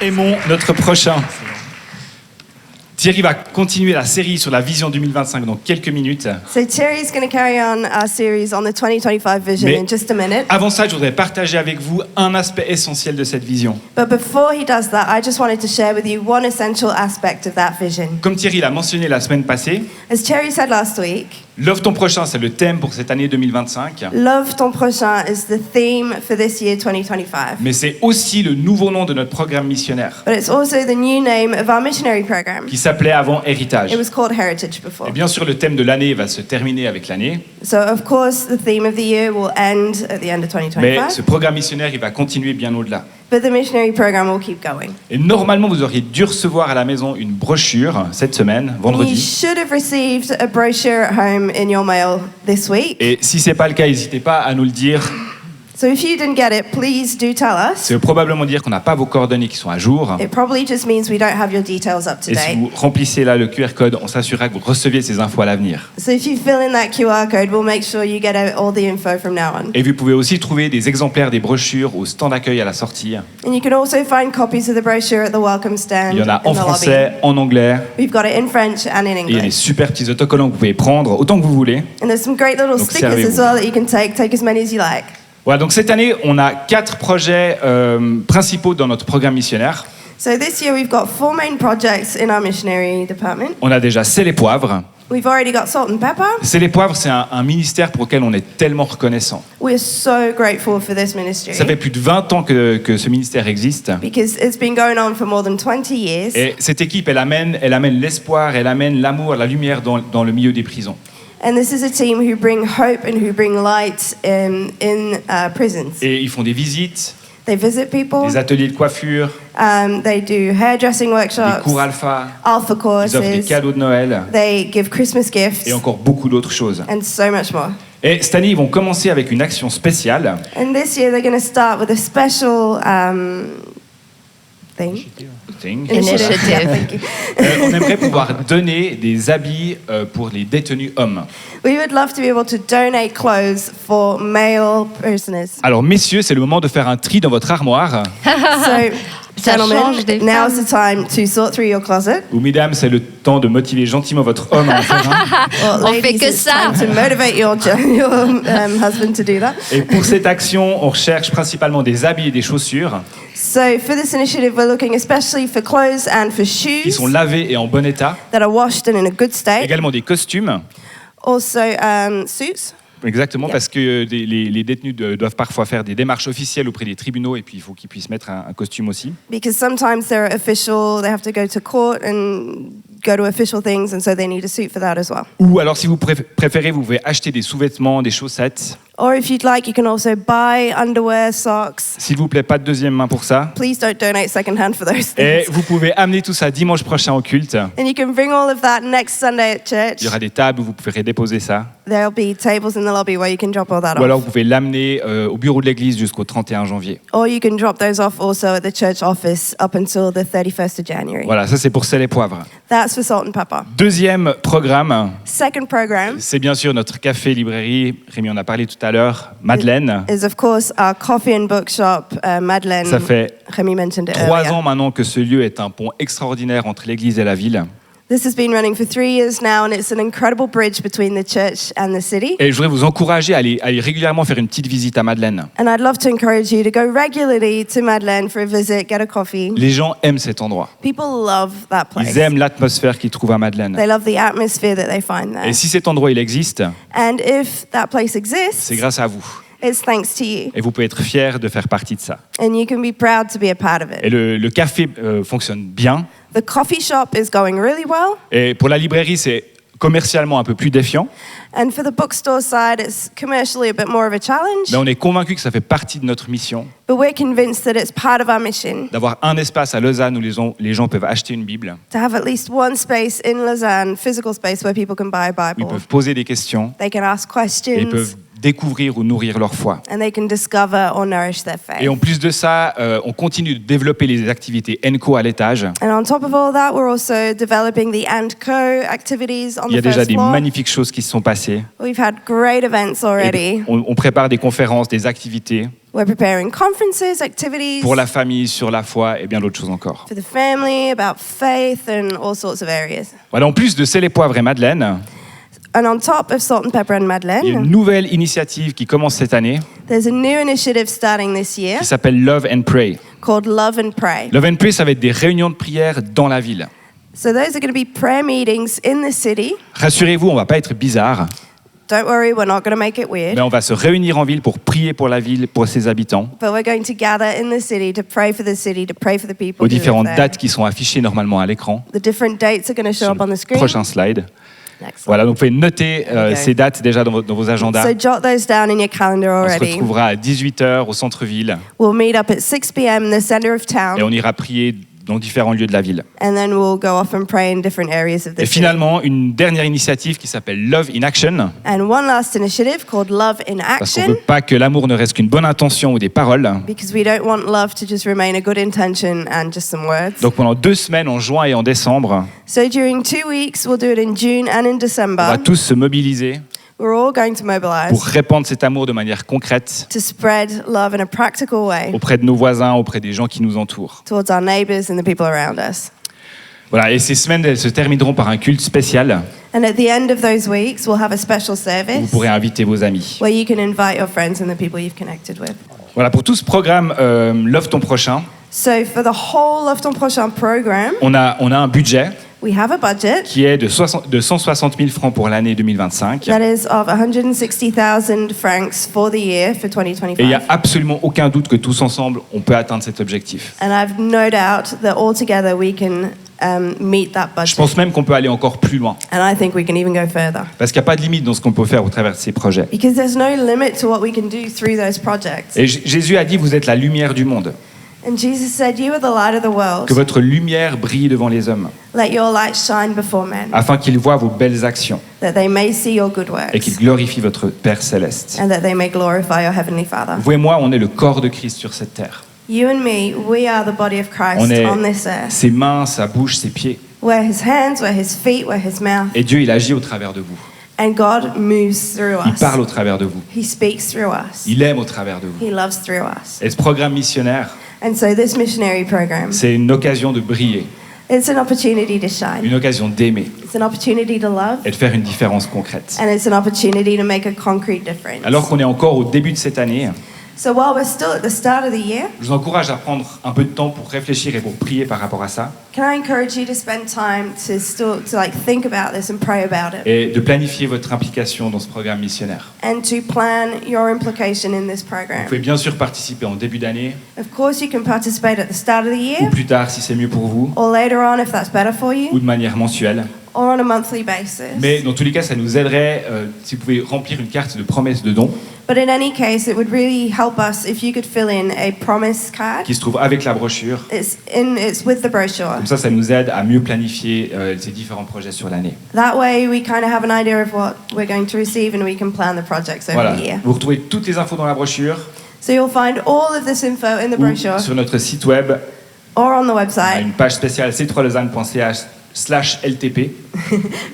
Aimons notre prochain. Thierry va continuer la série sur la vision 2025 dans quelques minutes. So Thierry's going to carry on our series on the 2025 vision Mais in just a minute. avant ça, je voudrais partager avec vous un aspect essentiel de cette vision. But before he does that, I just wanted to share with you one essential aspect of that vision. Comme Thierry l'a mentionné la semaine passée, As Thierry said last week, Love ton prochain, c'est le thème pour cette année 2025. love ton prochain is the theme for this year 2025. Mais c'est aussi le nouveau nom de notre programme missionnaire, But it's also the new name of our missionary program. qui s'appelait avant Héritage. It was called Heritage before. Et bien sûr, le thème de l'année va se terminer avec l'année, So of course the theme of the year will end at the end of mais 2025. ce programme missionnaire, il va continuer bien au-delà. But the missionary program will keep going. Et normalement, vous auriez dû recevoir à la maison une brochure cette semaine, You vendredi. should have received a brochure at home in your mail this week. Et si c'est pas le cas, n'hésitez pas à nous le dire. So if you didn't get it, please do tell us. Ça veut probablement dire qu'on n'a pas vos coordonnées qui sont à jour. It probably just means we don't have your details up to Et si date. vous remplissez là le QR code, on s'assurera que vous receviez ces infos à l'avenir. So if you fill in that QR code, we'll make sure you get all the info from now on. Et vous pouvez aussi trouver des exemplaires des brochures au stand d'accueil à la sortie. And you can also find copies of the brochure at the welcome stand Il y en a in en the français, lobby. en anglais. We've got it in French and in Et il y a des English. super petits autocollants que vous pouvez prendre autant que vous voulez. And there's some great little Donc, stickers servez-vous. as well that you can take. Take as many as you like. Voilà, donc cette année, on a 4 projets principaux dans notre programme missionnaire. So this year we've got 4 main projects in our missionary department. On a déjà C'est les poivres. We've already got Salt and Pepper. C'est les poivres, c'est un ministère pour lequel on est tellement reconnaissant. We're so grateful for this ministry Ça fait plus de 20 ans que ce ministère existe. because it's been going on for more than 20 years. Et cette équipe, elle amène l'espoir, elle amène l'amour, la lumière dans le milieu des prisons. And this is a team who bring hope and who bring light in prisons. Et ils font des visites, They visit people. des ateliers de coiffure, They do hairdressing des workshops, cours alpha, alpha ils offrent des courses. cadeaux de Noël They give Christmas gifts et encore beaucoup d'autres choses. and so much more. Et cette année, ils vont commencer avec une action spéciale. And this year they're going to start with a special thing. Initiative. Yeah, thank you. On aimerait pouvoir donner des habits pour les détenus hommes. We would love to be able to donate clothes for male prisoners. Alors messieurs, c'est le moment de faire un tri dans votre armoire. So, Ça change des gentlemen, now's femmes. the time to sort through your closet. Ou mesdames, c'est le temps de motiver gentiment votre homme à en faire un. Or, On fait ladies, que it's ça. time to motivate your husband to do that. Et pour cette action, on recherche principalement des habits et des chaussures So for this initiative, we're looking especially for clothes and for qui shoes sont lavés et en bon état. that are washed and in a good state. Également des costumes. Also suits. Exactement, Yeah. parce que les détenus doivent parfois faire des démarches officielles auprès des tribunaux et puis il faut qu'ils puissent mettre un costume aussi. Because sometimes they're official, they have to go to court and go to official things, and so they need a suit for that as well. Ou alors si vous préférez, vous pouvez acheter des sous-vêtements, des chaussettes. Or if you'd like, you can also buy underwear, socks. S'il vous plaît, pas de deuxième main pour ça. Please don't donate secondhand for those Et things. vous pouvez amener tout ça dimanche prochain au culte. And you can bring all of that next Sunday at church. Il y aura des tables où vous pourrez déposer ça. There'll be tables in the lobby where you can drop all that Ou alors off. vous pouvez l'amener au bureau de l'église jusqu'au 31 janvier. Or you can drop those off also at the church office up until the 31st of January. Voilà, ça c'est pour Sel et Poivre. That's for Salt and Pepper. Deuxième programme, Second program c'est bien sûr notre café-librairie. Rémi en a parlé tout à l'heure. Madeleine. is, of course, our coffee and bookshop, Madeleine. Ça fait Remy mentioned it 3 earlier. ans maintenant que ce lieu est un pont extraordinaire entre l'église et la ville. This has been running for 3 years now, and it's an incredible bridge between the church and the city. Et je voudrais vous encourager à aller régulièrement faire une petite visite à Madeleine. And I'd love to encourage you to go regularly to Madeleine for a visit, get a coffee. Les gens aiment cet endroit. People love that place. Ils aiment l'atmosphère qu'ils trouvent à Madeleine. They love the atmosphere that they find there. Et si cet endroit il existe, And if that place exists, c'est grâce à vous. it's thanks to you. Et vous pouvez être fiers de faire partie de ça. And you can be proud to be a part of Et it. le café fonctionne bien. The coffee shop is going really well. Et pour la librairie, c'est commercialement un peu plus défiant. And for the bookstore side, it's commercially a bit more of a challenge. Mais on est convaincu que ça fait partie de notre mission But we're convinced that it's part of our mission d'avoir un espace à Lausanne où les gens peuvent acheter une Bible, to have at least one space in Lausanne, physical space where people can buy a où ils Bible. peuvent poser des questions They can ask et ils questions peuvent découvrir ou nourrir leur foi. and they can discover or nourish their faith. Et en plus de ça, on continue de développer les activités ENCO à l'étage. And on top of all that, we're also developing the &Co activities on Il y a the déjà first des floor. magnifiques choses qui se sont passées. We've had great events Et already. on prépare des conférences, des activités. We're preparing conferences, activities pour la famille, sur la foi et bien d'autres choses encore. for the family, about faith, and all sorts of areas. Voilà, en plus de Sel et Poivre et Madeleine, And on top of Salt and Pepper and il y a Madeleine, une nouvelle initiative qui commence cette année there's a new initiative starting this year qui s'appelle Love and Pray. called Love and Pray. Love and Pray, ça va être des réunions de prière dans la ville. So those are going to be prayer meetings in the city. Rassurez-vous, on va pas être bizarre, Don't worry, we're not going to make it weird. mais on va se réunir en ville pour prier pour la ville, pour ses habitants, But we're going to gather in the city to pray for the city, to pray for the people aux who live différentes there. dates qui sont affichées normalement à l'écran. The different dates are going to show Sur up on le the screen. prochain slide. Next slide. Voilà, donc vous pouvez noter Okay. ces dates déjà dans vos agendas. So jot those down in your calendar On se already. retrouvera à 18h au centre-ville We'll meet up at 6 p.m. in the center of et on town, ira prier dans différents lieux de la ville. and then we'll go off and pray in different areas of the Et city. finalement, une dernière initiative qui s'appelle Love in Action, And one last initiative called Love in parce qu'on ne Action, veut pas que l'amour ne reste qu'une bonne intention ou des paroles. because we don't want love to just remain a good intention and just some words. Donc pendant 2 semaines, en juin et en décembre, So during 2 weeks, we'll do it in June and in on va December. tous se mobiliser We're all going to pour mobilize répandre cet amour de manière concrète to spread love in a practical way auprès de nos voisins, auprès des gens qui nous entourent. towards our neighbors and the people around us. Voilà, et ces semaines, elles se termineront par un culte spécial And at the end of those weeks, we'll have a special où vous service pourrez inviter vos amis. where you can invite your friends and the people you've connected with. Voilà, pour tout ce programme Love ton prochain, So for the whole of Ton Prochain program, on a un budget we have a budget qui est de 160 000 francs pour l'année 2025. that is of 160,000 francs for the year for Et il n'y a 2025. absolument aucun doute que tous ensemble, on peut atteindre cet objectif. And I've no doubt that all together we can meet that Je budget. pense même qu'on peut aller encore plus loin, And I think we can even go further. parce qu'il n'y a pas de limite dans ce qu'on peut faire au travers de ces projets. Because there's no limit to what we can do through those projects. Et Jésus a dit, vous êtes la lumière du monde, And Jesus said, "You are the light of the world. que votre lumière brille devant les hommes, Let your light shine before men, afin qu'ils voient vos belles actions that they may see your good et qu'ils works, glorifient votre Père céleste. and that they may glorify your heavenly Father." Vous et moi, on est le corps de Christ sur cette terre. You and me, we are the body of On Christ est on this earth. ses mains, sa bouche, ses pieds. We're his hands, we're his feet, we're his mouth. Et Dieu, il agit au travers de vous. And God moves through Il us. parle au travers de vous. He speaks through us. Il aime au travers de vous. He loves through us. Et ce programme missionnaire, And so this missionary program, c'est une occasion de briller, it's an opportunity to shine. une occasion d'aimer It's an opportunity to love. et de faire une différence concrète. And it's an opportunity to make a concrete difference. Alors qu'on est encore au début de cette année, So while we're still at the start of the year, je vous encourage à prendre un peu de temps pour réfléchir et pour prier par rapport à ça can I encourage you to spend time to think about this and pray about it, et de planifier votre implication dans ce programme missionnaire. and to plan your implication in this Vous program. pouvez bien sûr participer en début d'année Of course, you can participate at the start of the ou year, plus tard si c'est mieux pour vous, or later on if that's better for ou you, de manière mensuelle. or on a monthly basis. Mais dans tous les cas, ça nous aiderait si vous pouvez remplir une carte de promesse de don But in any case, it would really help us if you could fill in a promise card. qui se trouve avec la brochure. It's with the brochure. Comme ça nous aide à mieux planifier ces différents projets sur l'année. That way, we kind of have an idea of what we're going to receive, and we can plan the projects over Voilà. the year. Vous retrouvez toutes les infos dans la brochure So you'll find all of this info in the ou brochure sur notre site web. or on the On a website. une page spéciale c3lausanne.ch/LTP.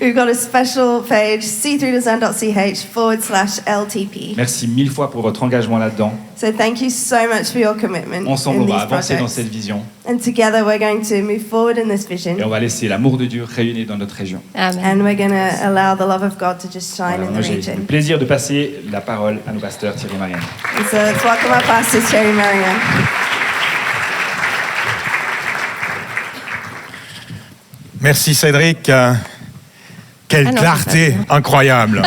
We've got a special page, c3lausanne.ch/LTP. Merci 1000 fois pour votre engagement là-dedans. So thank you so much for your commitment Ensemble, in on va these avancer dans projects. cette vision And together we're going to move forward in this et vision. on va laisser l'amour de Dieu rayonner dans notre région. Amen. And we're going to allow the love of God to just shine Voilà, in moi, the j'ai le region. plaisir de passer la parole à nos pasteurs Thierry et Marianne. And so let's welcome our pastor, Terry Marianne. Merci Cédric. Quelle Ah non, clarté c'est pas incroyable.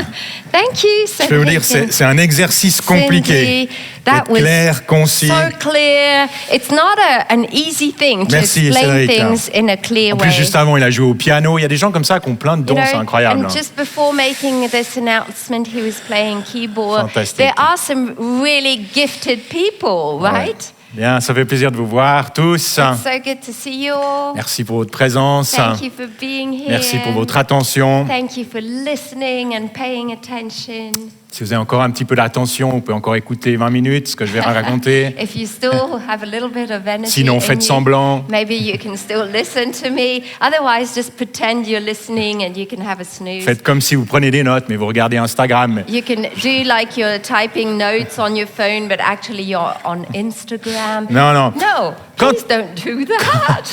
Thank you, Je peux vous dire, c'est un exercice compliqué. That D'être was clair, concis. so clear. It's not an easy thing to Merci, explain Cédric. things in a clear En way. plus, juste avant, il a joué au piano. Il y a des gens comme ça qui ont plein de dons, c'est incroyable. And just before making this announcement, he was playing keyboard. Fantastique. There are some really gifted people, right? Bien, ça fait plaisir de vous voir tous. It's so good to see you all. Merci pour votre présence. Thank you for being here. Merci pour votre attention. Thank you for listening and paying attention. Si vous avez encore un petit peu d'attention, vous pouvez encore écouter 20 minutes ce que je vais raconter. If you still have a little bit of energy Sinon, in faites you, semblant. maybe you can still listen to me. Otherwise, just pretend you're listening and you can have a snooze. Faites comme si vous prenez des notes, mais vous regardez Instagram. You can do like you're typing notes on your phone, but actually you're on Instagram. Non, non. No, Quand- please don't do that.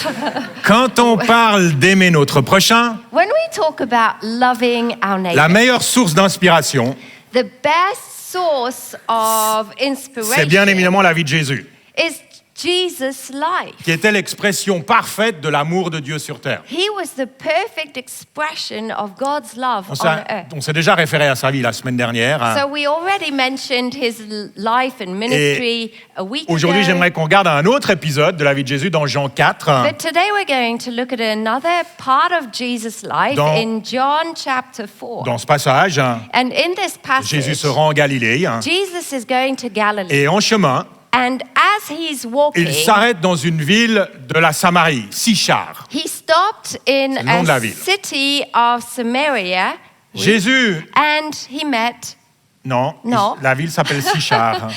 Quand on parle d'aimer notre prochain, When we talk about loving our neighbor, la meilleure source d'inspiration, the best source of c'est inspiration bien évidemment la vie de Jésus, is Jesus' life. qui était l'expression parfaite de l'amour de Dieu sur terre. He was the perfect expression of God's love On on earth. s'est déjà référé à sa vie la semaine dernière. So we already mentioned his life and ministry a week Aujourd'hui, ago. j'aimerais qu'on regarde un autre épisode de la vie de Jésus dans Jean 4. But today we're going to look at another part of Jesus' life Dans- in John chapter 4. Dans ce passage, And in this passage, Jésus se rend en Galilée Jesus is going to Galilee. et en chemin, And as he's walking, il s'arrête dans une ville de la Samarie, Sichar. he stopped in C'est le nom de la a ville. city of Samaria. Jésus, And he met non, Non. la ville s'appelle Sichar.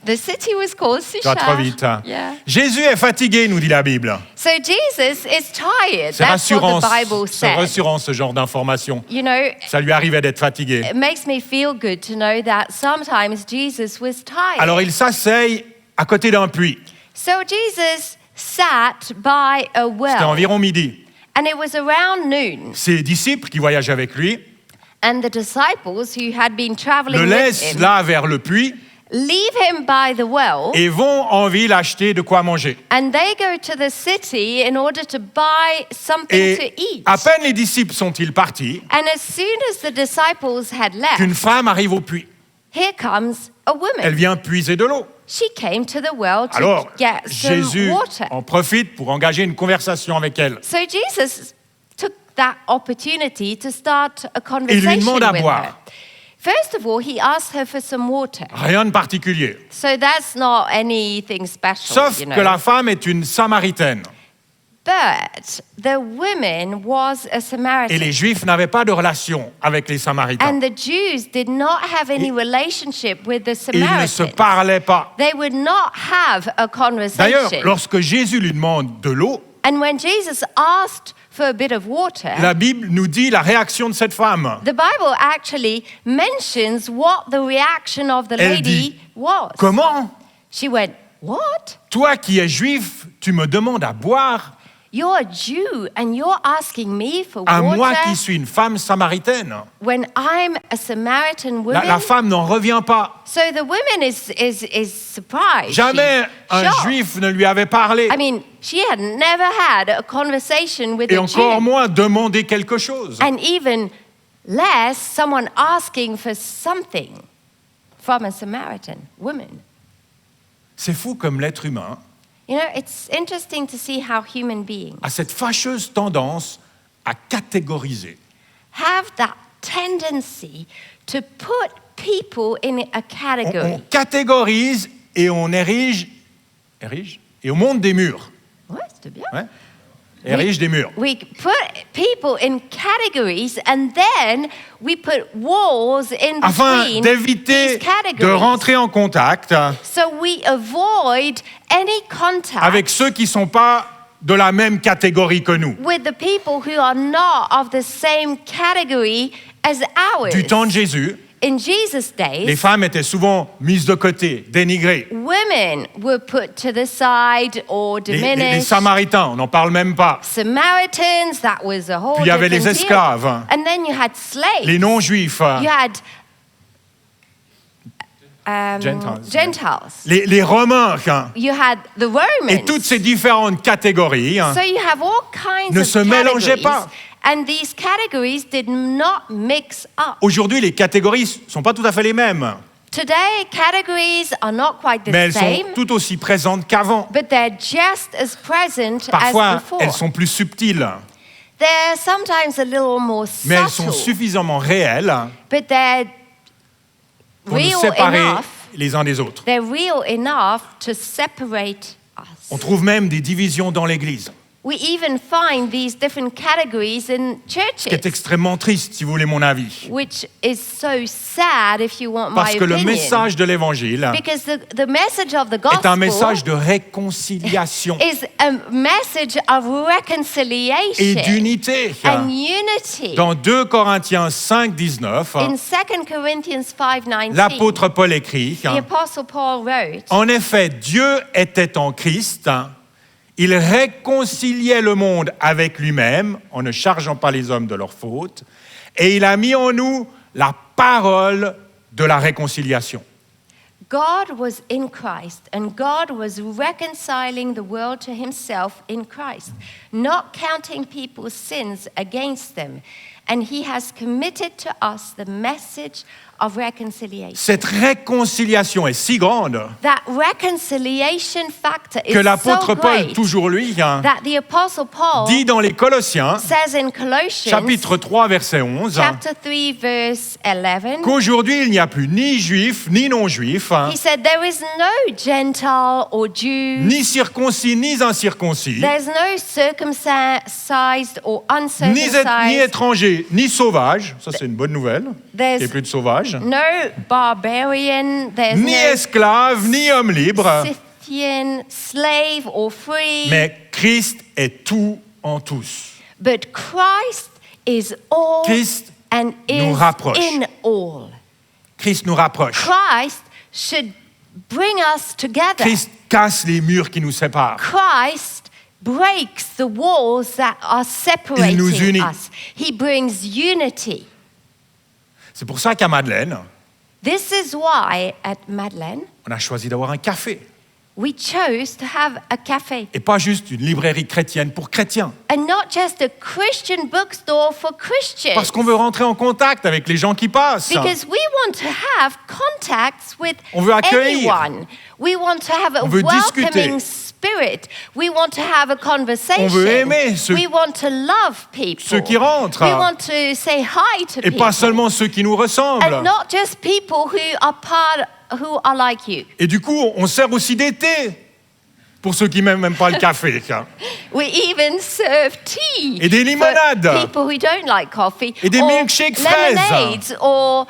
the city was called Tu vas Sychar. trop vite. Yeah. Jésus est fatigué, nous dit la Bible. So Jesus is tired. C'est That's what rassurant, the Bible c'est says. rassurant ce genre d'information. You know, Ça lui arrivait d'être fatigué. it makes me feel good to know that sometimes Jesus was tired. Alors il s'asseye à côté d'un puits. So Jesus sat by a C'était well, environ midi. and it was around noon, Ses disciples qui voyageaient avec lui and the disciples who had been le traveling with laissent him là vers le puits leave him by the well, et vont en ville acheter de quoi manger. and they go to the city in order to buy something to Et eat. à peine les disciples sont-ils partis And as soon as the disciples had qu'une left, femme arrive au puits. here comes a Elle woman. vient puiser de l'eau. She came to the well to Alors get some Jésus water. en profite pour engager une conversation avec elle. So Jesus took that opportunity to start a Et conversation lui demande à with boire. her. First of all, he asked her for some water. Rien de particulier. So that's not anything special, Sauf you que know. la femme est une Samaritaine. But the woman was a Et Samaritan. les Juifs n'avaient pas de relation avec les Samaritains. And the Jews did not have any relationship with the Ils ne se Samaritans. parlaient pas. They would not have a D'ailleurs, conversation. lorsque Jésus lui demande de l'eau, And when Jesus asked for a bit of water, la Bible nous dit la réaction de cette femme. the Bible actually mentions what the reaction of the Elle lady dit, was. Comment, She went, "What? toi qui es juif, tu me demandes à boire You're a Jew and you're asking me for à moi water qui suis une femme samaritaine? when I'm a Samaritan woman?" La femme n'en revient pas. So the woman is surprised. Jamais She's un shocked. juif ne lui avait parlé. I mean, she had never had a conversation with Et a encore Jew. moins demander quelque chose. And even less someone asking for something from a Samaritan woman. C'est fou comme l'être humain You know, it's interesting to see how human beings a cette fâcheuse tendance à catégoriser. have that tendency to put people in a On category. catégorise et on érige et on monte des murs. Ouais, c'était bien. Ouais. Érige des murs. We put people in categories and then we put walls in Afin between d'éviter these categories. de rentrer en contact So we avoid any contact avec ceux qui ne sont pas de la même catégorie que nous. with the people who are not of the same category as ours. Du temps de Jésus, In Jesus' les days, femmes étaient souvent mises de côté, dénigrées. women were put to the side or Les diminished. Samaritains, on n'en parle même pas. Samaritans, that was a whole Puis il y avait les different deal. esclaves. And then you had slaves. Les non-juifs, You had Gentiles. Gentiles. les Romains, hein. You had the Romans. Et toutes ces différentes catégories hein, So you have all kinds ne of se mélangeaient categories. pas. And these categories did not mix up. Aujourd'hui, les catégories ne sont pas tout à fait les mêmes, Today, categories are not quite the mais elles sont same, tout aussi présentes qu'avant. but they're just as present as Parfois, before. elles sont plus subtiles, They're sometimes a little more mais elles sont subtle, suffisamment réelles but they're pour nous real séparer enough. les uns des autres. They're real enough to separate us. On trouve même des divisions dans l'Église. We even find these different categories in Ce qui est churches, extrêmement triste, si vous voulez mon avis. which is so sad if you want Parce my que le opinion. message de l'Évangile Because the message of the est un gospel message de réconciliation is a message of et reconciliation d'unité. and unity. Dans 2 Corinthiens 5, 19, In 2 Corinthians 5:19, l'apôtre Paul écrit the Apostle Paul wrote, « En effet, Dieu était en Christ, il réconciliait le monde avec lui-même en ne chargeant pas les hommes de leurs fautes, et il a mis en nous la parole de la réconciliation. » God was in Christ, and God was reconciling the world to himself in Christ, not counting people's sins against them. And he has committed to us the message of reconciliation. Cette réconciliation est si grande That reconciliation factor is que l'apôtre so Paul, great toujours lui, that the Apostle Paul dit dans les Colossiens, says in Colossians chapitre 3, verset 11, chapter 3, verse 11, qu'aujourd'hui il n'y a plus ni juif ni non-juif, he said, there is no Gentile or Jew, ni circoncis ni incirconcis, there's no circumcised or ni uncircumcised, étranger ni sauvage, ça c'est une bonne nouvelle, il n'y a plus de sauvage, no barbarian, there's ni no esclave ni homme libre, Scythian, slave or free, mais Christ est tout en tous. but Christ is all Christ and nous is rapproche. in all. Christ nous rapproche. Christ should bring us together. Christ casse les murs qui nous séparent. Christ breaks the walls that are Il nous separating unit. us. He brings unity. C'est pour ça qu'à Madeleine, This is why at Madeleine on a choisi d'avoir un café we chose to have a cafe. et pas juste une librairie chrétienne pour chrétiens. And not just a Christian bookstore for Christians. Parce qu'on veut rentrer en contact avec les gens qui passent. Because we want to have contacts with On veut accueillir. anyone. We want to have a On veut welcoming discuter. spirit. We want to have a conversation. On veut aimer ceux- we want to love people. ceux qui rentrent. We want to say hi to Et people. pas seulement ceux qui nous ressemblent. And not just people who are like you. Et du coup, on sert aussi des thés pour ceux qui n'aiment même pas le café. We even serve tea Et des limonades. for people who don't like coffee. Et des or milkshakes fraises. lemonades or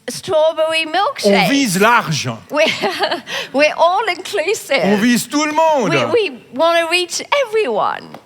strawberry On milkshakes. vise large. We're all inclusive. On vise tout le monde. We want to reach everyone.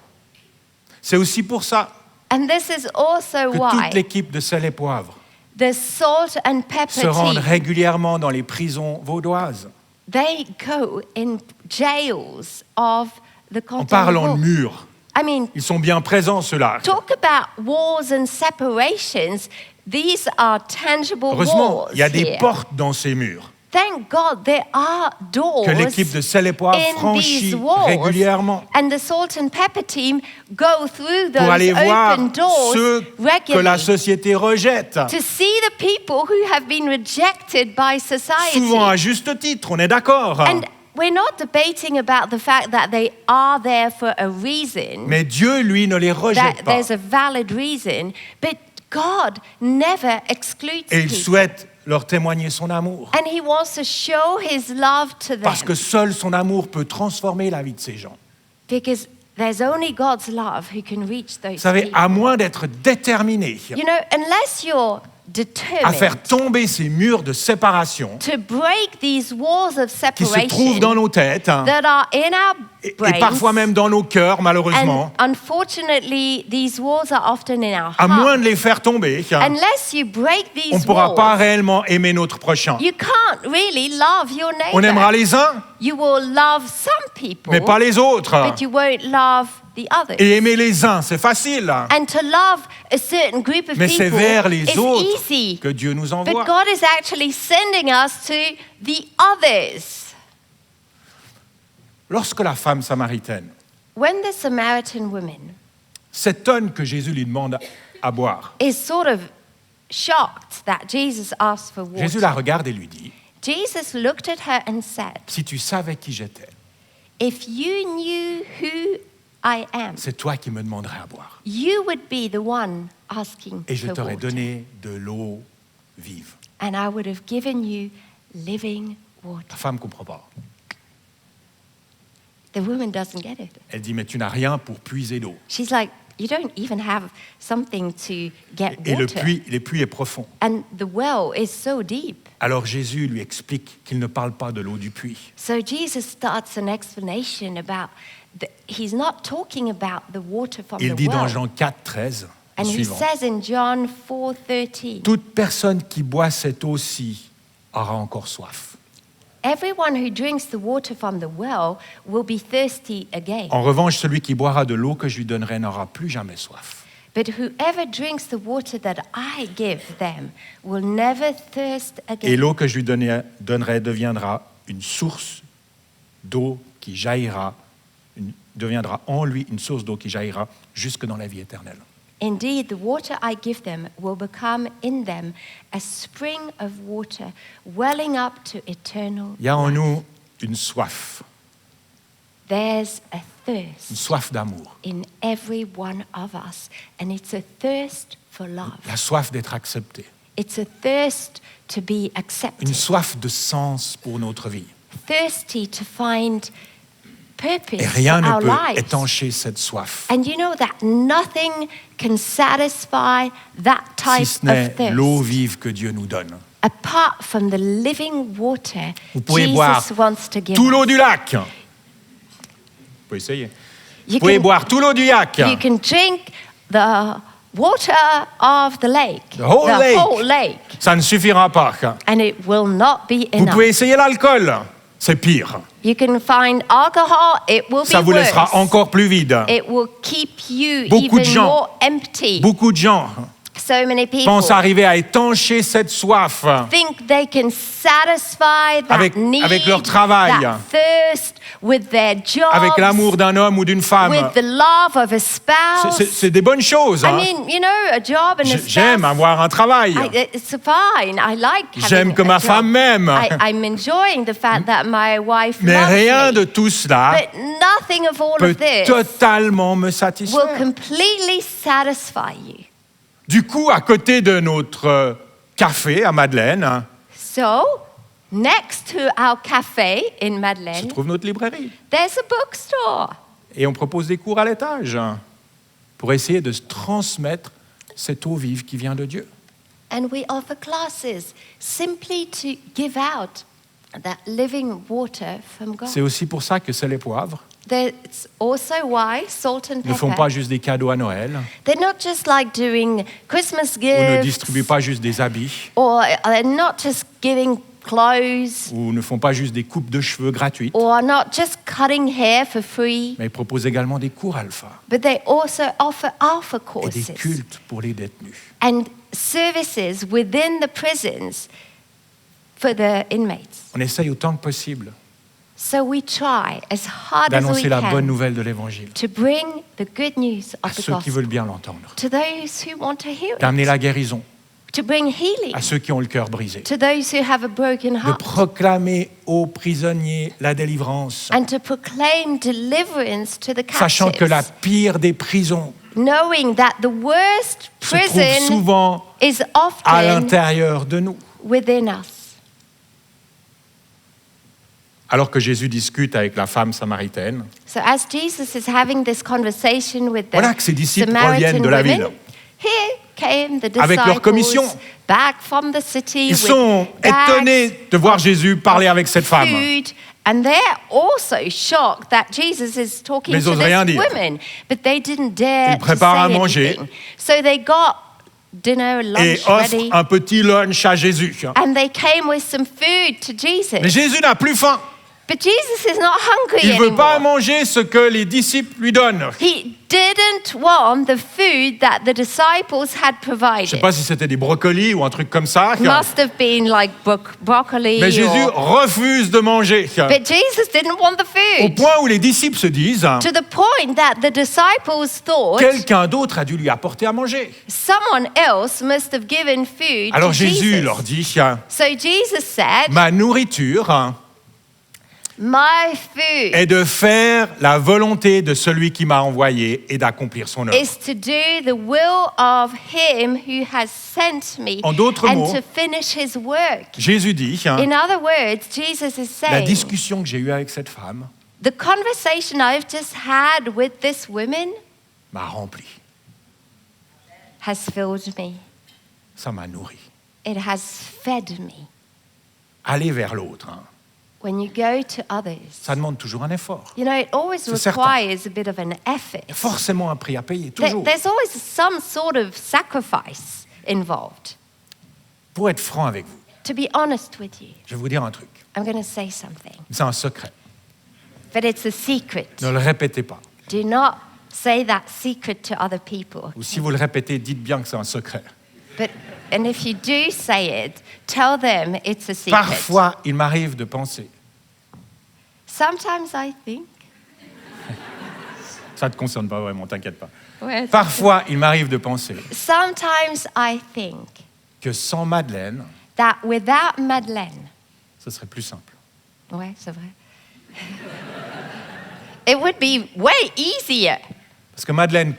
C'est aussi pour ça And this is also que why toute l'équipe de Sel et Poivre the salt and pepper se rendent team, régulièrement dans les prisons vaudoises they go in jails of the en canton parlant de Vaud. murs. I mean, Ils sont bien présents, ceux-là. talk about walls and separations. These are tangible Heureusement, walls il y a des here. portes dans ces murs Thank God there are doors que l'équipe de Sel et Poivre in these franchit walls. régulièrement And the salt and pepper team go through pour aller those voir open doors ceux que la regularly société rejette. to see the people who have been rejected by society. Souvent à juste titre, on est d'accord. And we're not debating about the fact that they are there for a reason, Mais Dieu, lui, ne les rejette that pas. there's a valid reason, but God never excludes Et il people. souhaite leur témoigner son amour. And he wants to show his love to them Parce que seul son amour peut transformer la vie de ces gens. because there's only God's love who can reach those Vous savez, people. à moins d'être déterminé You know, unless you're à faire determined tomber ces murs de séparation to break these walls of qui se trouvent dans separation nos têtes that are in our et brains, parfois même dans nos cœurs, malheureusement, and unfortunately these walls are often in our à moins de heart. les faire tomber, Unless you break on ne these pourra pas walls, réellement aimer notre prochain. you can't really love your On aimera neighbor. les uns, You will love some people, mais pas les autres. but you won't love the others. Et aimer les uns, c'est facile. And to love a certain group of Mais c'est people vers les is autres easy. que Dieu nous But envoie. God is actually sending us to the others. Lorsque la femme samaritaine When the Samaritan woman s'étonne que Jésus lui demande à boire, is sort of shocked that Jesus asked for water, Jésus la regarde et lui dit, Jesus looked at her and said, si tu savais qui j'étais, if you knew who I am, c'est toi qui me demanderais à boire. you would be the one asking Et je for t'aurais water. donné de l'eau vive. And I would have given you living water. La femme ne comprend pas. The woman doesn't get it. Elle dit, mais tu n'as rien pour puiser l'eau. She's like, you don't even have something to get Et le water. puits est profond. And the well is so deep. Alors Jésus lui explique qu'il ne parle pas de l'eau du puits. So Jesus starts an explanation about, he's not talking about the water from Il the dit dans well. Jean 4, 13, And he suivant, says in John 4:13, toute personne qui boit cette eau-ci aura encore soif. everyone who drinks the water from the well will be thirsty again. En revanche, celui qui boira de l'eau que je lui donnerai n'aura plus jamais soif. But whoever drinks the water that I give them will never thirst Et again. l'eau que je lui donnerai deviendra une source d'eau qui jaillira, deviendra en lui une source d'eau qui jaillira jusque dans la vie éternelle. Indeed, the water I give them will become in them a spring of water welling up to eternal Il y a en life. nous une soif There's a thirst soif d'amour, in every one of us, and it's a thirst for love. la soif d'être accepté, It's a thirst to be une accepted, soif de sens pour notre vie. thirsty to find purpose Et rien for ne our peut lives. étancher cette soif, And you know that nothing can satisfy that si type ce n'est of thirst l'eau vive que Dieu nous donne. apart from the living water Vous pouvez Jesus boire wants to give tout l'eau us. du lac. Vous pouvez essayer. Vous You pouvez can, boire tout l'eau du lac. you can drink the water of the lake, The whole lake. whole lake, Ça ne suffira pas. and it will not be Vous enough. pouvez essayer l'alcool. C'est pire. You can find alcohol, it will Ça be vous worse. laissera encore plus vide. It will keep you Beaucoup de even gens. more empty. Beaucoup de gens So many people pensent arriver à étancher cette soif think they can satisfy that need, avec leur travail, that thirst with their jobs, avec l'amour d'un homme ou d'une femme. with the love of a spouse. C'est des bonnes choses. I hein. mean, you know, a job and a spouse. J'aime avoir un travail. It's fine. I like having J'aime que a ma job. femme m'aime. I'm enjoying the fact that my wife Mais loves rien me. de tout cela But nothing of all peut of this totalement me will satisfaire. completely satisfy you. Du coup, à côté de notre café à Madeleine, So, next to our cafe in se Madeleine, trouve notre librairie. there's a bookstore. Et on propose des cours à l'étage pour essayer de se transmettre cette eau vive qui vient de Dieu. And we offer classes simply to give out that living water from God. C'est aussi pour ça que Sel et Poivre That's also why salt and ne font pepper, pas juste des cadeaux à Noël, they're not just like doing Christmas ou ne gifts, distribuent pas juste des habits, or they're not just giving clothes, ou ne font pas juste des coupes de cheveux gratuites, or not just cutting hair for free, mais ils proposent également des cours alpha but they also offer alpha et des courses cultes pour les détenus. and services within the prisons for the inmates. On essaye autant que possible So we try as hard as we d'annoncer la bonne can nouvelle de l'Évangile to bring the good news à of the ceux qui gospel veulent bien l'entendre, to those who want to hear d'amener it, la guérison to bring healing à ceux qui ont le cœur brisé, to those who have a broken de heart, proclamer aux prisonniers la délivrance, and to proclaim deliverance to the sachant que la captives, pire des prisons knowing that the worst se trouve prison souvent is à often l'intérieur de nous. within us. Alors que Jésus discute avec la femme samaritaine, So as Jesus is having this conversation with the voilà que ses disciples Samaritan reviennent de la ville. women, here came the Avec leur disciples commission. back from the city Ils with sont bags étonnés de voir Jésus parler avec cette femme. food, and they're also shocked that Jesus is talking Mais ils to osent rien this dire. women, but they didn't dare Ils to préparent say à manger. anything. So they got dinner, Et lunch offrent ready, un petit lunch à Jésus. and they came with some food to Jesus. Mais Jésus n'a plus faim. But Jesus is not hungry Il ne veut anymore. pas manger ce que les disciples lui donnent. He didn't want the food that the disciples had Je ne sais provided. pas si c'était des brocolis ou un truc comme ça. Must have been like broccoli. Mais Jésus or... refuse de manger. But Jesus didn't want the Au food. point où les disciples se disent, To the point that the disciples thought quelqu'un d'autre a dû lui apporter à manger. someone else must have given food Alors to Jésus Jesus. leur dit, So Jesus said, ma nourriture my food est de faire la volonté de celui qui m'a envoyé et d'accomplir son œuvre. is to do the will of him who has sent me En d'autres and mots, to finish his work. Jésus dit, In other words, Jesus is la saying, discussion que j'ai eue avec cette femme the conversation I've just had with this woman m'a rempli. has filled me. Ça m'a nourri. It has fed me. Aller vers l'autre, hein, When you go to others, ça demande toujours un effort. you know, it always C'est certain. requires a bit of an effort. Il y a forcément un prix à payer, There- toujours. There's always some sort of sacrifice involved. Pour être franc avec vous, To be honest with you, je vais vous dire un truc. I'm going to say something, C'est un secret. but it's a secret. Ne le répétez pas. Do not say that secret to other people. Ou si vous le répétez, dites bien que c'est un secret. And if you do say it, tell them it's a secret. Parfois, il m'arrive de penser. Sometimes I think. Ça ne te concerne pas vraiment, t'inquiète pas. Well, Parfois, il m'arrive de penser sometimes I think que sans Madeleine, that without Madeleine, ce serait plus simple. ouais, c'est vrai. It would be way easier. Parce que Madeleine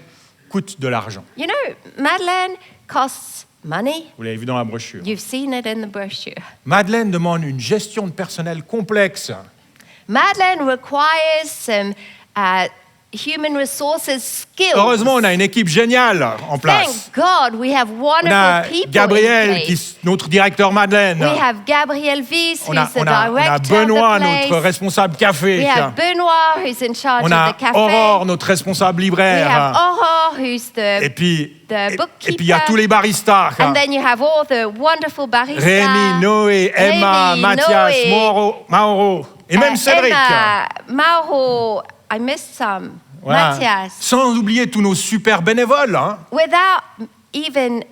coûte de l'argent. You know, Madeleine costs money. Vous l'avez vu dans la brochure. You've seen it in the brochure. Madeleine demande une gestion de personnel complexe. Madeleine requires some human resources skills. Heureusement, on a une équipe géniale en place. Thank God we have On wonderful a people in Gabriel, place. notre directeur Madeleine. We have Gabriel Wies, On a, who's the on a director Benoît, of the place. notre responsable We café. have Benoît, who's in charge On a of the cafe. Aurore, notre responsable We have libraire. Aurore, who's Et the... puis, the et puis il y a tous les baristas. And then you have all the wonderful baristas. Rémi, Noé, Emma, Rémi, Mathias, Noé, Mauro, et même Cédric. Emma, Mauro, I missed some. Voilà. Mathias. Sans oublier tous nos super bénévoles. Hein. Without even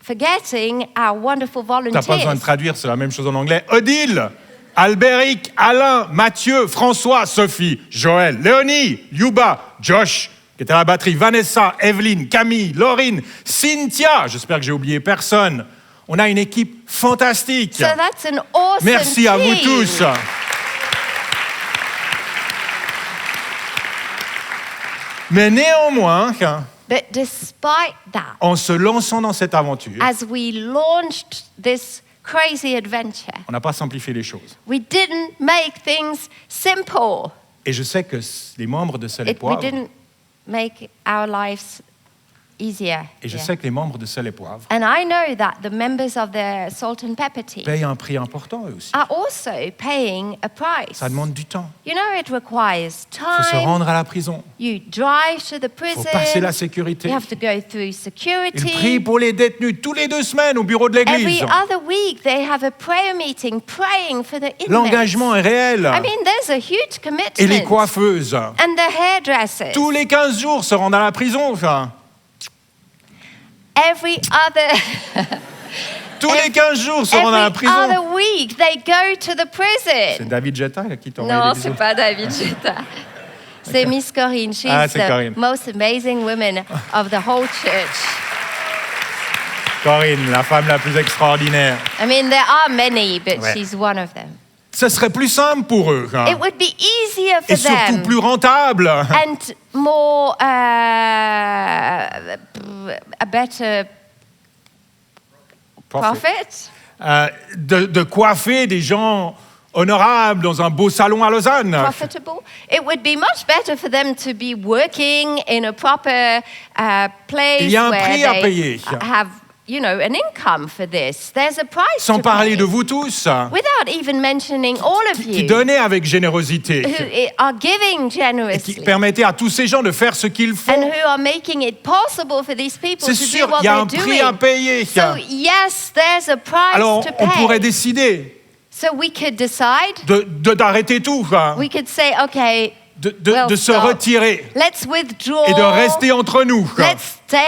forgetting our wonderful T'as pas besoin de volunteers. traduire, c'est la même chose en anglais. Odile, Albéric, Alain, Mathieu, François, Sophie, Joël, Léonie, Yuba, Josh, qui était à la batterie, Vanessa, Evelyne, Camille, Laurine, Cynthia. J'espère que j'ai oublié personne. On a une équipe fantastique. So that's an awesome Merci à vous team. tous. Mais néanmoins, But despite that, en se lançant dans cette aventure, as we launched this crazy adventure, on n'a pas simplifié les choses. we didn't make things simple. Et je sais que les membres de Sel et We Poivre, didn't make our lives easier. et je Yeah. sais que les membres de Sel et Poivre And I know that the members of the Salt and Pepper team payent un prix important eux aussi. are also paying a price. Ça demande du temps. You know, it requires Il faut se time. rendre à la prison. You drive to the Il faut prison. passer la sécurité. You have to go through Ils security. prient pour les détenus tous les 2 semaines au bureau de Every l'église. other week, they have a prayer meeting praying for the inmates. L'engagement est réel. I mean, there's a huge commitment. Et les coiffeuses, And the hairdressers. tous les 15 jours se rendent à la prison. Enfin, Every other, tous les 15 jours se rendent à la every prison. other week, they go to the C'est prison. David Jetta qui t'a envoyé Non, des c'est bisous. pas David Jetta. C'est Miss Corinne. She's Ah, c'est the Corinne. most amazing woman of the whole church. Corinne, la femme la plus extraordinaire. I mean, there are many, but Ouais. she's one of them. Ce serait plus simple pour eux. hein. It would be easier Et for surtout them plus rentable. and more, a better profit. De coiffer des gens honorables dans un beau salon à Lausanne. Profitable. It would be much better for them to be working in a proper place Il y a un where prix à they payer. have, you know, an income for this. There's a price Sans to parler pay. de vous tous, Without even mentioning all of qui you donnez avec générosité, who are giving et qui generously permettez à tous ces gens de faire ce qu'ils and font. who are making it possible for these people C'est to sûr, do what il y a they're un prix à doing. payer. So yes, there's a price Alors, to on pay. pourrait décider So we could decide. d'arrêter tout, quoi. We could say, okay, de se stop. retirer Let's withdraw. et de rester entre nous, quoi, Let's stay.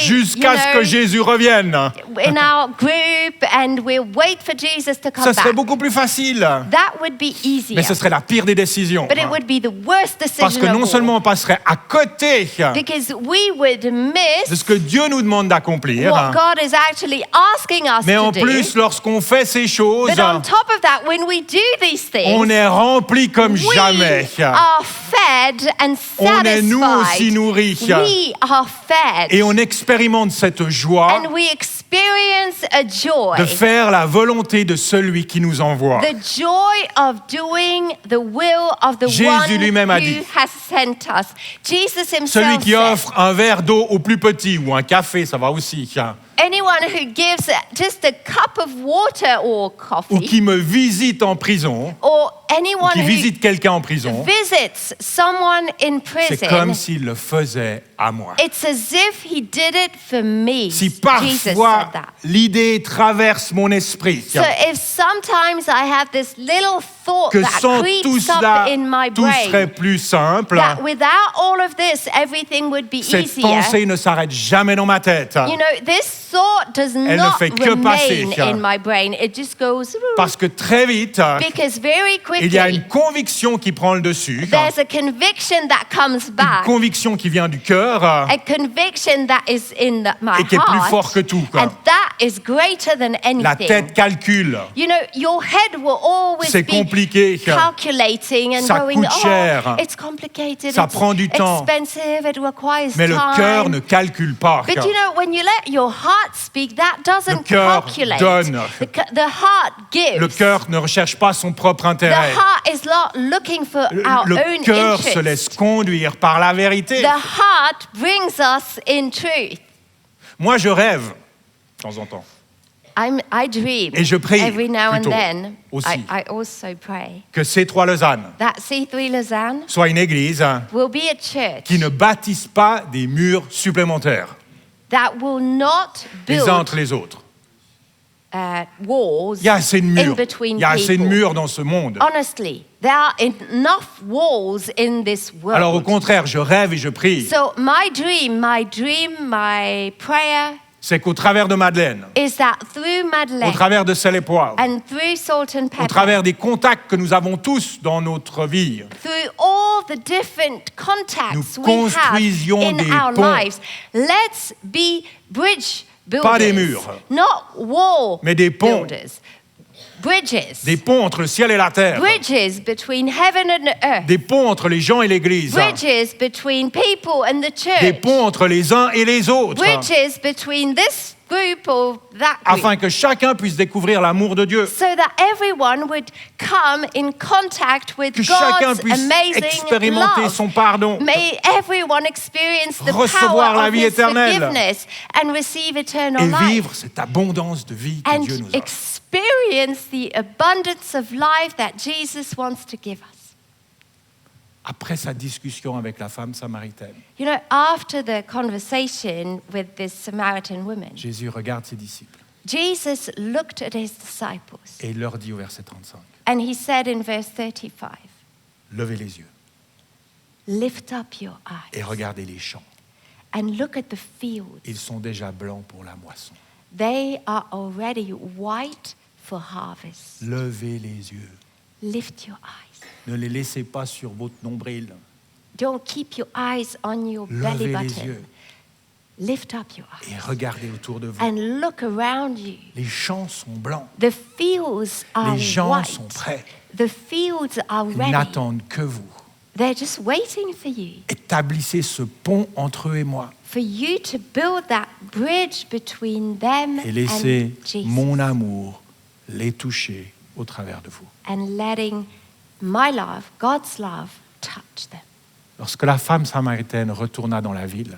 jusqu'à ce que Jésus revienne. In our group, and we'll wait for Jesus to come Ça serait back. beaucoup plus facile, That would be easier. mais ce serait la pire des décisions. But it would be the worst decision Parce que non of seulement all. on passerait à côté Because we would de miss ce que Dieu nous demande d'accomplir, what God is actually asking us mais to en do. plus, lorsqu'on fait ces choses, But on top of that, when we do these things, on est rempli comme we jamais. are fed and On est nous satisfied. aussi nourris. We are fed. Et on expérimente cette joie And we experience experience a joy. de faire la volonté de celui qui nous envoie. The joy of doing the will of the Jésus one lui-même who a dit, has sent us. Jesus Celui himself qui said, offre un verre d'eau au plus petit ou un café, ça va aussi, anyone who gives just a cup of water or ou coffee, qui me visite en prison, or ou anyone qui who visite quelqu'un en prison, visits someone in c'est prison, comme s'il le faisait à moi. it's as if he did it for me. Si Jesus parfois said that. l'idée traverse mon esprit, So if sometimes I have this little thought que that sans creeps tout up cela, in my tout serait brain, plus simple, that without all of this, everything would be cette easier. pensée ne s'arrête jamais dans ma tête. You know, this thought does Elle ne not fait que passer. remain in my brain. It just goes Parce que très vite, because very il y a une quickly conviction qui prend le dessus, there's a conviction that comes une back, conviction qui vient du cœur a conviction that is in my et qui est plus heart, fort que tout. and that is greater than La anything. tête calcule. You know, your head will always C'est be compliqué. calculating and Ça going, coûte cher. oh, it's complicated, Ça it's prend du temps. expensive, it requires Mais le cœur time. ne calcule pas. But you know, when you let your heart speak, that doesn't cœur calculate. donne. The heart gives. Le cœur ne recherche pas son propre The intérêt. heart is not looking for our Le own cœur interest. se laisse conduire par la vérité. The heart brings us in truth. Moi, je rêve, de temps en temps. I dream. Et je prie every now and plutôt then. aussi. I also pray Que C3 Lausanne that C3 Lausanne soit une église will be a church qui ne bâtisse pas des murs supplémentaires that will not les build uns entre les autres. Walls Il y a assez de in murs. between Il y a assez de people. murs dans ce monde. Honestly, there are enough walls in this world. Alors au contraire, je rêve et je prie. So my dream, my prayer C'est qu'au travers de Madeleine, is that through au Madeleine travers de Sel et Poivre, and through Salt and au Pepper, travers des contacts que nous avons tous dans notre vie, through all the different contacts nous we have construisions in des our ponts. lives, let's be bridge builders, Pas des murs, not wall mais des ponts. builders. Bridges. des ponts entre le ciel et la terre, Bridges between heaven and earth. des ponts entre les gens et l'Église, Bridges between people and the church. des ponts entre les uns et les autres, Bridges between this group or that group. afin que chacun puisse découvrir l'amour de Dieu, So that everyone would come in contact with que chacun God's puisse amazing expérimenter love. son pardon, May everyone experience the recevoir power la of vie His éternelle forgiveness and receive eternal et life. vivre cette abondance de vie que And Dieu nous offre. experience the abundance of life that Jesus wants to give us. Après sa discussion avec la femme samaritaine, You know, after the conversation with this Samaritan woman, Jésus regarde ses disciples Jesus looked at his disciples et il leur dit au verset 35, and he said in verse 35, levez les yeux lift up your et eyes regardez les champs. and look at the fields. Ils sont déjà blancs pour la moisson. They are already white for harvest. Levez les yeux. Lift your eyes. Ne les laissez pas sur votre nombril. Don't keep your eyes on your belly Levez les button. yeux Lift up your et eyes regardez autour de vous. and look around you. Les champs sont blancs. The fields are Les gens white. sont prêts. The fields are Ils ready. n'attendent que vous. They're just waiting for you. Établissez ce pont entre eux et moi For you to build that bridge between them et laissez and Jesus. mon amour les toucher au travers de vous. And letting my love, God's love, touch them. Lorsque la femme samaritaine retourna dans la ville,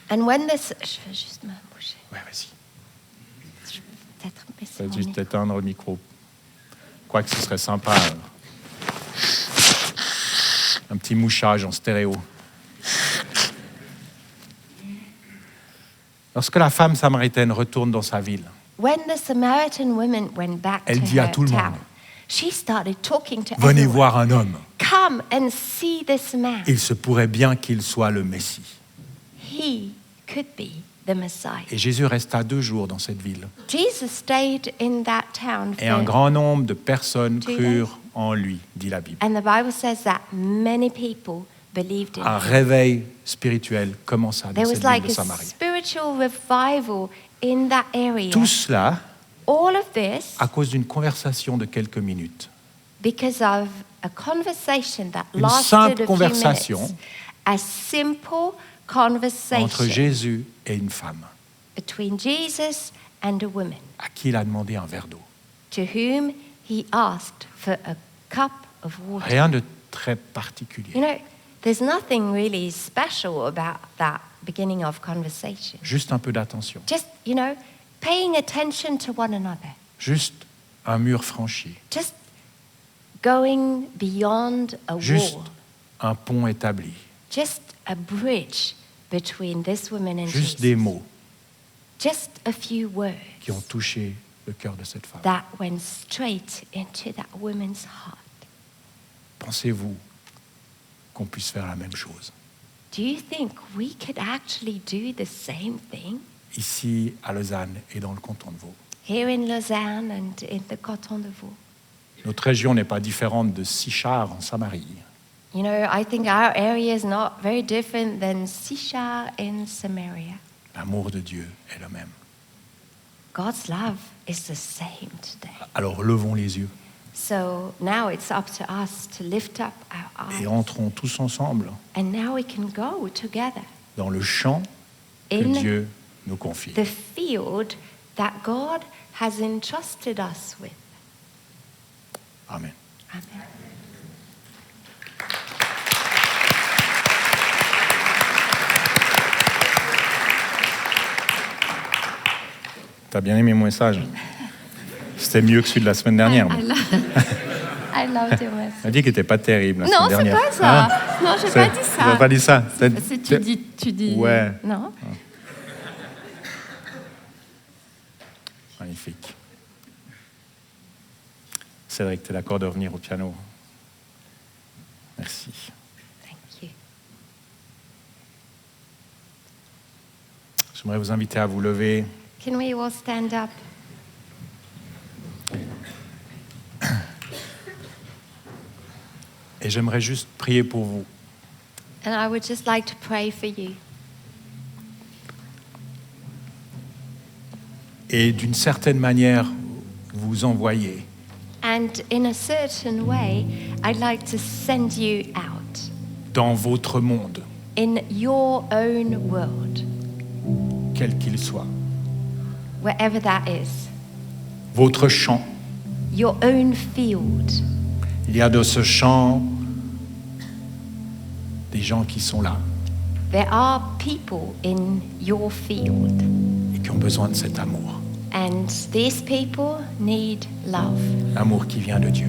And when this... Je vais juste me bouger. ouais, vas-y, Je vais peut-être baisser faites mon juste micro. éteindre le micro. Quoique ce serait sympa. Un petit mouchage en stéréo. Lorsque la femme samaritaine retourne dans sa ville, When the Samaritan woman went back elle to dit à her tout le town, monde, she started talking to venez everyone. voir un homme. Come and see this man. Il se pourrait bien qu'il soit le Messie. He could be the Messiah. Et Jésus resta 2 jours dans cette ville. Jesus stayed in that town Et un for, grand nombre de personnes 2 crurent en lui, dit la Bible. and the Bible says that many people believed in Un him. réveil spirituel commença dans There cette was ville like de a Samarie. spiritual revival in that area. Tout cela All of this à cause d'une conversation de quelques minutes. because of a conversation that Une lasted simple a few conversation minutes. A simple Entre conversation Jésus et une femme. between Jesus and a woman à qui il a demandé un verre d'eau. to whom he asked for a cup of water. Rien de très particulier. You know, there's nothing really special about that beginning of conversation. Juste un peu d'attention. Just, paying attention to one another. Juste un mur franchi. Just going beyond a Juste wall. un pont établi. Just a bridge between this woman and Juste Jesus. des mots Just a few words qui ont touché le cœur de cette femme. that went straight into that woman's heart. Pensez-vous qu'on puisse faire la même chose Do you think we could actually do the same thing ici à Lausanne et dans le canton de Vaud? here in Lausanne and in the Canton de Vaud? Notre région n'est pas différente de Sichar en Samarie. You know, I think our area is not very different than Sishar in Samaria. L'amour de Dieu est le même. God's love is the same today. Alors levons les yeux So now it's up to us to lift up our et eyes. entrons tous ensemble And now we can go together dans le champ que in Dieu nous confie. the field that God has entrusted us with. Amen. Amen. T'as bien aimé mon message? C'était mieux que celui de la semaine dernière. I loved your message. Elle a dit qu'il n'était pas terrible la Non, semaine c'est dernière. pas ça. Hein? Non, j'ai C'est- pas dit Tu ça. n'as pas dit ça. Tu dis. Ouais. Non. Magnifique. Cédric, tu es d'accord de revenir au piano? Merci. Thank you. J'aimerais vous inviter à vous lever. Can we all stand up? Et j'aimerais juste prier pour vous. And I would just like to pray for you. Et d'une certaine manière, vous envoyer And in a certain way, I'd like to send you out dans votre monde, in your own world, quel qu'il soit. wherever that is, Votre champ. your own field. Il y a dans ce champ des gens qui sont là There are people in your field, et qui ont besoin de cet amour. and these people need love, L'amour qui vient de Dieu.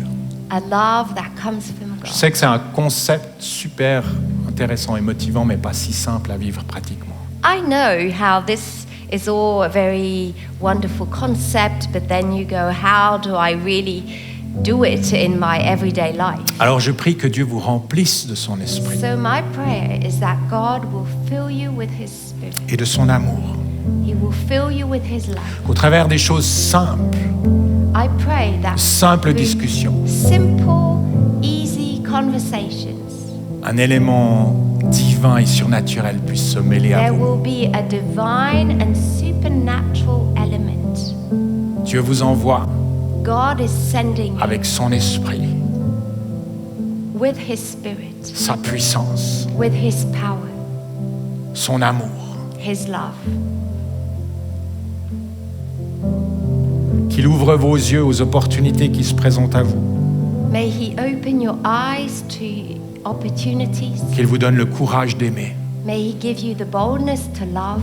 a love that comes from Je God. sais que c'est un concept super intéressant et motivant, mais pas si simple à vivre pratiquement. I know how this is all a very wonderful concept, but then you go, how do I really do it in my everyday life? Alors je prie que Dieu vous remplisse de son esprit So my prayer is that God will fill you with His Spirit. et de son amour, He will fill you with His love. qu'au travers des choses simples, I pray that simples through discussions, simple, easy conversations, un élément divin et surnaturel puisse se mêler à there vous. will be a divine and supernatural element. Dieu vous envoie God is sending you avec son esprit, with His Spirit, sa puissance, with His power, son amour, His love. qu'il ouvre vos yeux aux opportunités qui se présentent à vous, May He open your eyes to opportunities. qu'il vous donne le courage d'aimer, May He give you the boldness to love,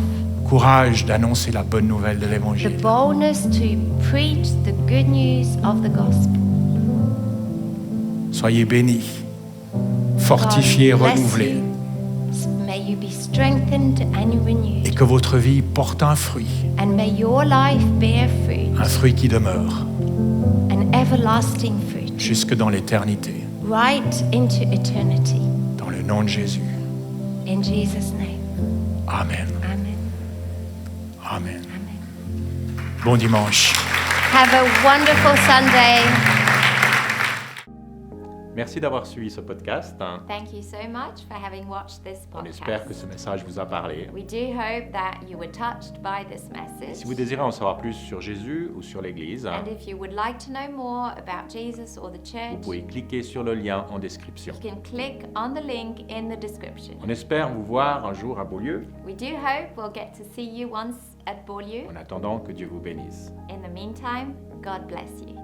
courage d'annoncer la bonne nouvelle de the l'Évangile. boldness to preach the good news of the gospel. Soyez bénis, fortifiés, God bless renouvelés, you. May you be strengthened and et renewed. que votre vie porte un fruit And may your life bear fruit, qui demeure an everlasting fruit, jusque dans l'éternité. right into eternity. Dans le nom de Jésus. In Jesus' name. Amen. Amen. Amen. Amen. Bon dimanche. Have a wonderful Sunday. Merci d'avoir suivi ce podcast. Thank you so much for having watched this On espère que podcast. ce message vous a parlé. We do hope that you were touched by this message. Si vous désirez en savoir plus sur Jésus ou sur l'Église, And if you would like to know more about Jesus or the vous church, pouvez cliquer sur le lien en description. you can click on the link in the description. On espère vous voir un jour à Beaulieu. We do hope we'll get to see you once at Beaulieu. En attendant, que Dieu vous bénisse. In the meantime, God bless you.